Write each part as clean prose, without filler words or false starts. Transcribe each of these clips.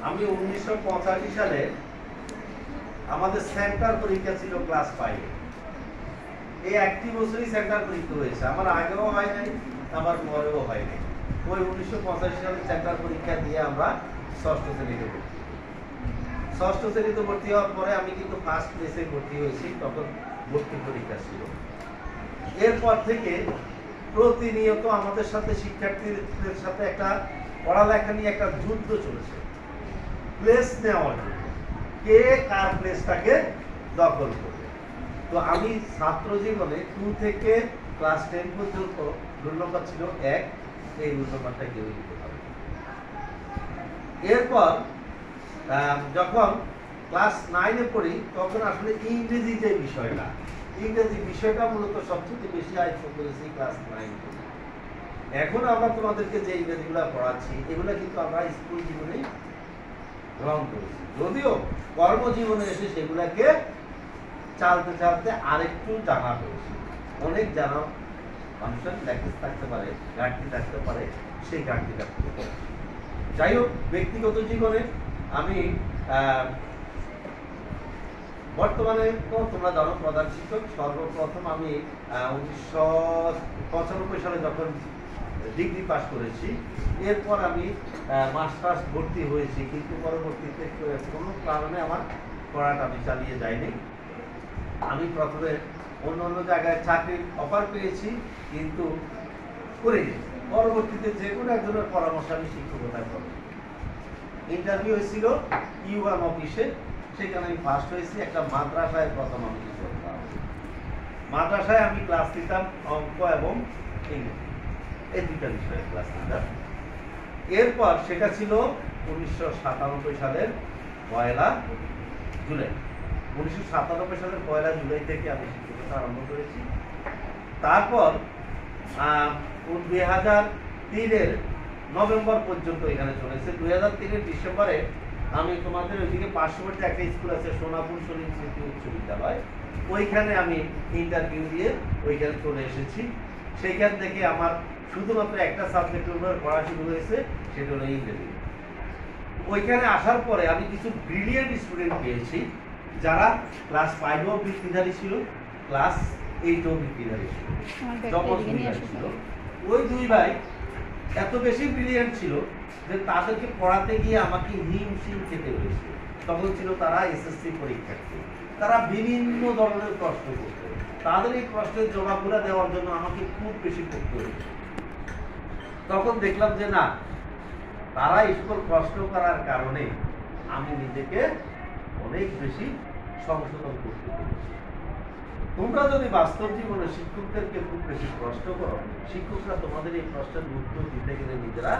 আমি 1985 সালে আমাদের সেন্টার পরীক্ষা ছিল ক্লাস 5 এই একটি বছরই সেন্টার পরীক্ষা হয়েছে। আমার আগেও হয় নাই, আমার পরেও হয় নাই। ওই 1985 সালে সেন্টার পরীক্ষা দিয়ে আমরা ষষ্ঠ শ্রেণীতে ভর্তি। ষষ্ঠ শ্রেণীতে ভর্তি হওয়ার পরে আমি কিন্তু ফার্স্ট প্লেসে ভর্তি হয়েছি, তখন ভর্তি পরীক্ষা ছিল। এরপর থেকে প্রতিনিয়ত আমাদের সাথে শিক্ষার্থীদের সাথে একটা পড়ালেখা নিয়ে একটা যুদ্ধ চলেছে, প্লেস নেওয়ার জন্য, কে কার প্লেসটাকে দখল করবে। তো আমি ছাত্র জীবনে 2 থেকে ক্লাস 10 পর্যন্ত রোল নম্বর ছিল 1, এই রোল নম্বরটা কেউ দিতে পারে। এরপর যখন ক্লাস 9-এ পড়ি তখন আসলে ইংরেজি যে বিষয়টা, ইংরেজি বিষয়টা মূলত সবচেয়ে বেশি আয়ত্ত করেছি ক্লাস 9। এখন আমরা তোমাদেরকে যে ইংরেজিগুলো পড়াচ্ছি এগুলো কিন্তু আমরা স্কুল জীবনে গ্রহণ করেছি, যদিও কর্মজীবনে এসে সেগুলাকে চালতে চালতে আরেকটু জানা হয়েছে। অনেক জানা মানুষের ল্যাকিজ থাকতে পারে, ঘাটতি থাকতে পারে, সেই ঘাটতিটা পূরণ করে। যাই হোক, ব্যক্তিগত জীবনে আমি বর্তমানে তো তোমরা জানো প্রধান শিক্ষক। সর্বপ্রথম আমি 1995 সালে যখন ডিগ্রি পাস করেছি, এরপর আমি মাস্টার্স ভর্তি হয়েছি, কিন্তু পরবর্তীতে কোনো কারণে আমার পড়াটা আমি চালিয়ে যাইনি। আমি প্রথমে অন্য অন্য জায়গায় চাকরির অফার পেয়েছি, কিন্তু করিনি। পরবর্তীতে যে কোনো একজনের পরামর্শ আমি শিক্ষকতা করি। ইন্টারভিউ হয়েছিল ইউএম অফিসে, সেখানে আমি ফার্স্ট হয়েছি। একটা মাদ্রাসায় প্রথম আমি করতাম, মাদ্রাসায় আমি ক্লাস নিতাম অঙ্ক এবং ইংরেজি, এই দুইটা বিষয়ে ক্লাস নিতাম। এরপর সেটা ছিল 1997 সালের 1 জুলাই। 1997 সালের 1 জুলাই থেকে আমি শিক্ষকতা আরম্ভ করেছি। তারপর 2003-এর নভেম্বর পর্যন্ত এখানে চলেছে। 2003-এর ডিসেম্বরে আমি তোমাদের ওইদিকে পার্শ্ববর্তী একটা স্কুল আছে, সোনাপুর শরীফ স্মৃতি উচ্চ বিদ্যালয়, ওইখানে আমি ইন্টারভিউ দিয়ে ওইখানে চলে এসেছি। সেইখান থেকে আমার শুধুমাত্র একটা সাবজেক্টের উপর পড়া শুরু হয়েছে, সেটা হলো ইংরেজি। ওইখানে আসার পরে আমি কিছু ব্রিলিয়েন্ট স্টুডেন্ট পেয়েছি, যারা ক্লাস 5-ও বৃত্তিধারী ছিল, ক্লাস 8-ও বৃত্তিধারী ছিল, ছিল। ওই দুই ভাই এত বেশি ব্রিলিয়েন্ট ছিল যে তাদেরকে পড়াতে গিয়ে আমাকে হিমশিম খেতে হয়েছে। তখন ছিল তারা এসএসসি পরীক্ষার্থী, তারা বিভিন্ন ধরনের প্রশ্ন করত। তাদের এই প্রশ্নের জবাবগুলো দেওয়ার জন্য আমাকে খুব বেশি পড়তে হয়েছে। তখন দেখলাম যে না, তারা এই সকল প্রশ্ন করার কারণে আমি নিজেকে অনেক বেশি সংশোধন করতে পেরেছি। তোমরা যদি বাস্তব জীবনে শিক্ষকদেরকে খুব বেশি প্রশ্ন করো, শিক্ষকরা তোমাদের এই প্রশ্নের উত্তর দিতে গেলে নিজেরা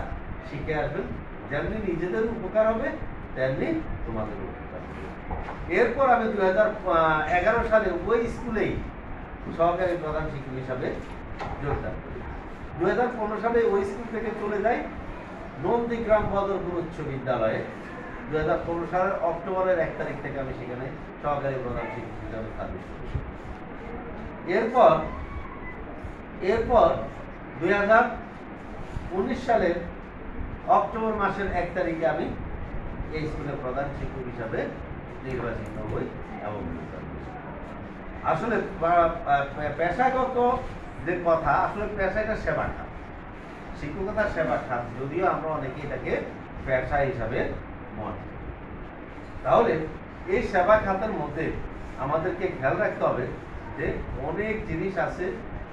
শিখে আসবেন। যেমনি নিজেদের উপকার হবে, তেমনি তোমাদের উপকার হবে। এরপর আমি 2011 সালে ওই স্কুলেই সহকারী প্রধান শিক্ষক হিসাবে যোগদান করি। 2015 সালে ওই স্কুল থেকে চলে যাই নন্দীগ্রাম বদরপুর উচ্চ বিদ্যালয়ে। 2015 সালের অক্টোবরের 1 তারিখ থেকে আমি সেখানে সহকারী প্রধান শিক্ষক হিসাবে সার্ভিস করেছি। এরপর 2019 সালের অক্টোবর মাসের 1 তারিখে আমি এই স্কুলের প্রধান শিক্ষক হিসাবে নির্বাচিত হই। এবং আসলে পেশাগত যে কথা, আসলে পেশাটা সেবা খাত, শিক্ষকতা সেবা খাত, যদিও আমরা অনেকে এটাকে পেশা হিসাবে মনে করি। তাহলে এই সেবা খাতের মধ্যে আমাদেরকে খেয়াল রাখতে হবে যে অনেক জিনিস আছে,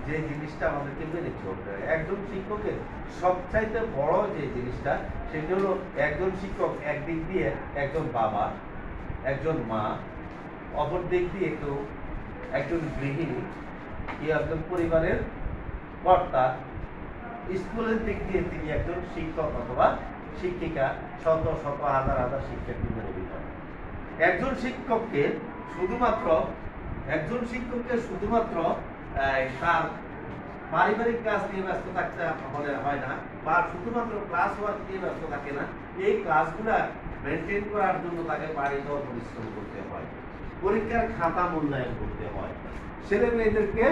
যে জিনিসটা আমাদেরকে মেনে চলতে হবে। একজন শিক্ষকের সবচাইতে বড় যে জিনিসটা, সেটা হলো একজন শিক্ষক একদিক দিয়ে একজন বাবা, একজন মা, অপর দিক দিয়ে কেউ একজন গৃহিণী, কেউ একজন পরিবারের কর্তা, স্কুলের দিক দিয়ে তিনি একজন শিক্ষক অথবা শিক্ষিকা, শত শত হাজার হাজার শিক্ষার্থীদের অভিভাবক। একজন শিক্ষককে শুধুমাত্র তার পারিবারিক কাজ নিয়ে ব্যস্ত থাকতে হলে হয় না, বা শুধুমাত্র ক্লাস ওয়ার্ক নিয়ে ব্যস্ত থাকে না। এই ক্লাসগুলা মেনটেন করার জন্য তাকে বাড়িতে পরিশ্রম করতে হয়, পরীক্ষার খাতা মূল্যায়ন করতে হয়, ছেলে মেয়েদেরকে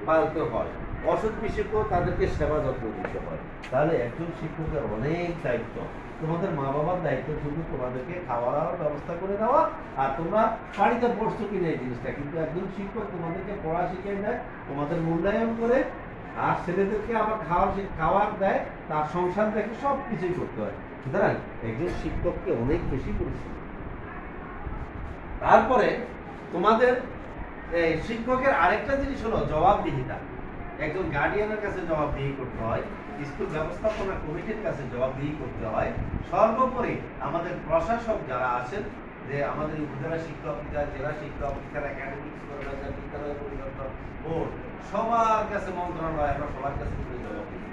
পালতে হয়, অসুখ বিসুখও তাদেরকে সেবা যত্ন দিতে হয়। তাহলে একজন শিক্ষকের অনেক দায়িত্ব। তোমাদের মা বাবার দায়িত্ব শুধু তোমাদেরকে খাওয়া দাওয়ার ব্যবস্থা করে দেওয়া, আর তোমরা বাড়িতে পড়ছো কিনা এই জিনিসটা, কিন্তু একজন শিক্ষক তোমাদেরকে পড়া শিখিয়ে দেয়, তোমাদের মূল্যায়ন করে, আর ছেলেদেরকে আবার খাওয়ার দেয়, তার সংসার দেখে সব কিছুই করতে হয়। সুতরাং একজন শিক্ষককে অনেক বেশি পরিশ্রম। তারপরে তোমাদের শিক্ষকের আরেকটা জিনিস হলো জবাবদিহিতা। একজন গার্ডিয়ানের কাছে জবাবদিহি করতে হয়, স্কুল ব্যবস্থাপনা কমিটির কাছে জবাবদিহি করতে হয়, সর্বোপরি আমাদের প্রশাসক যারা আছেন, যে আমাদের উপজেলা শিক্ষক অফিসার, জেলা শিক্ষা অফিসার, একাডেমিক সুপারভাইজার, বিদ্যালয় পরিদর্শক বোর্ড, সবার কাছে মন্ত্রণালয়, আমরা সবার কাছে জবাবদিহি।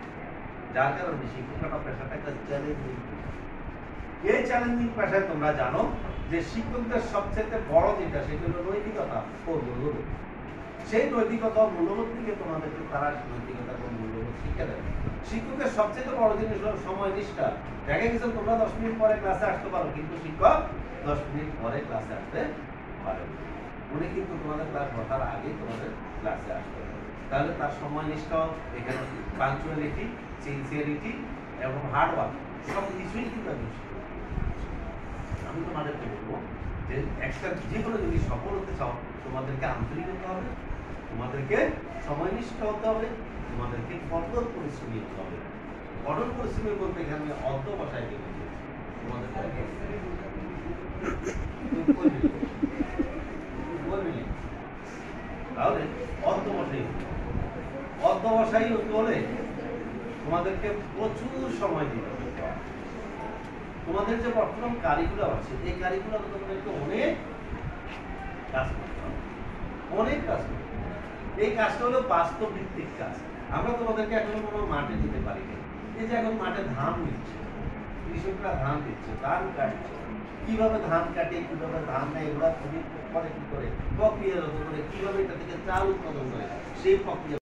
যার কারণে শিক্ষকতা পেশাটা একটা চ্যালেঞ্জিং। এই চ্যালেঞ্জিং পেশায় তোমরা জানো যে শিক্ষকদের সবচেয়ে বড় যেটা, সেটা হলো নৈতিকতা ও মূল্যবোধ। সেই নৈতিকতা ও মূল্যবোধ থেকে তোমাদেরকে তারা নৈতিকতা ও মূল্যবোধ শিক্ষা দেবে। শিক্ষকের সবচেয়ে বড় জিনিস হলো সময় নিষ্ঠা। দেখা গেছে তোমরা 10 মিনিট পরে ক্লাসে আসতে পারো, কিন্তু শিক্ষক 10 মিনিট পরে ক্লাসে আসতে পারে। উনি কিন্তু তোমাদের ক্লাস বসার আগেই তোমাদের ক্লাসে আসতে পারে। তাহলে তার সময় নিষ্ঠা, এখানে পাঞ্চুয়ালিটি, সিনসিয়ারিটি এবং হার্ডওয়ার্ক সব কিছুই কিন্তু আমি তোমাদেরকে বলবো যে একটা যে কোনো যদি সফল হতে চাও, তোমাদেরকে আন্তরিক হতে হবে, তোমাদেরকে সময়নিষ্ঠ হতে হবে, তোমাদেরকে কঠোর পরিশ্রমী হতে হবে। কঠোর পরিশ্রমী বলতে এখানে অর্ধ ভাষায় দেবে তোমাদের তাহলে অর্ধবসায়ী হতে হলে তোমাদেরকে প্রচুর সময় দিতে হবে। তোমাদের যে বর্তমান কারিকুলাম আছে, এই কারিকুলাম তোমাদেরকে অনেক কাজ করতে হবে, অনেক কাজ করতে হবে। এই কাজটা হলো বাস্তব ভিত্তিক কাজ। আমরা তোমাদেরকে এখনো কোনো মাঠে দিতে পারি না। এই যে এখন মাঠে ধান দিচ্ছে, কৃষকরা ধান দিচ্ছে, ধান কাটছে, কিভাবে ধান কাটে, কিভাবে ধান নেয়, এগুলা করে কি করে, প্রক্রিয়াজাত করে, কিভাবে এটা থেকে চাল উৎপাদন করে, সেই প্রক্রিয়া